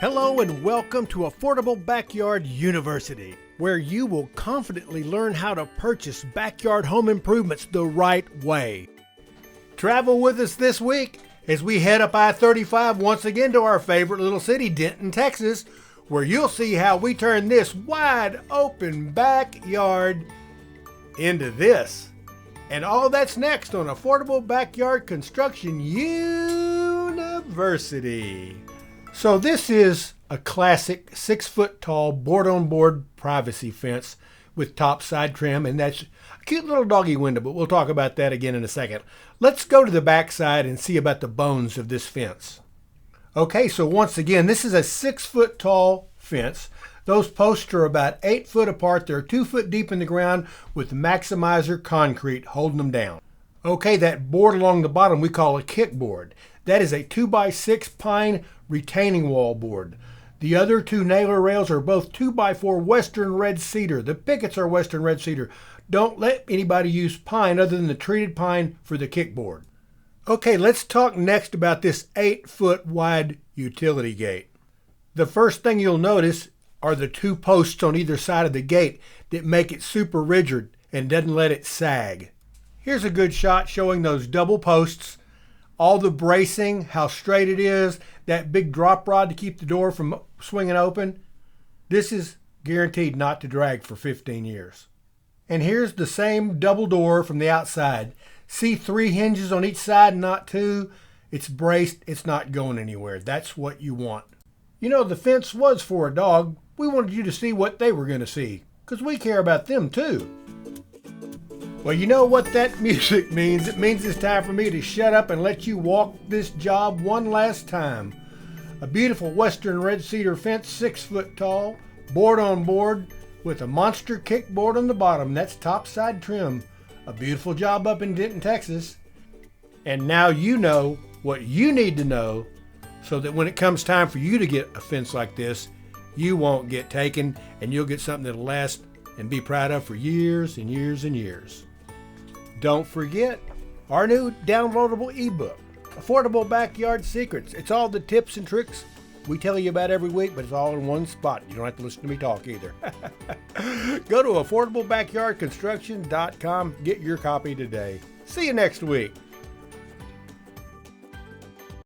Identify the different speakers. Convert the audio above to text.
Speaker 1: Hello and welcome to Affordable Backyard University, where you will confidently learn how to purchase backyard home improvements the right way. Travel with us this week as we head up I-35 once again to our favorite little city, Denton, Texas, where you'll see how we turn this wide open backyard into this. And all that's next on Affordable Backyard Construction University. So this is a classic 6-foot tall board-on-board privacy fence with topside trim, and that's a cute little doggy window, but we'll talk about that again in a second. Let's go to the backside and see about the bones of this fence. Okay, so once again, this is a 6-foot tall fence. Those posts are about 8 foot apart. They're 2 foot deep in the ground with maximizer concrete holding them down. Okay, that board along the bottom we call a kickboard. That is a 2x6 pine retaining wall board. The other two nailer rails are both 2x4 Western red cedar. The pickets are Western red cedar. Don't let anybody use pine other than the treated pine for the kickboard. Okay, let's talk next about this 8 foot wide utility gate. The first thing you'll notice are the two posts on either side of the gate that make it super rigid and doesn't let it sag. Here's a good shot showing those double posts, all the bracing, how straight it is, that big drop rod to keep the door from swinging open. This is guaranteed not to drag for 15 years. And here's the same double door from the outside. See 3 hinges on each side, not 2. It's braced, it's not going anywhere. That's what you want. You know, the fence was for a dog. We wanted you to see what they were going to see, because we care about them too. Well, you know what that music means. It means it's time for me to shut up and let you walk this job one last time. A beautiful Western red cedar fence, 6 foot tall, board on board with a monster kickboard on the bottom. That's topside trim. A beautiful job up in Denton, Texas. And now you know what you need to know so that when it comes time for you to get a fence like this, you won't get taken and you'll get something that'll last and be proud of for years and years and years. Don't forget our new downloadable ebook, Affordable Backyard Secrets. It's all the tips and tricks we tell you about every week, but it's all in one spot. You don't have to listen to me talk either. Go to affordablebackyardconstruction.com. Get your copy today. See you next week.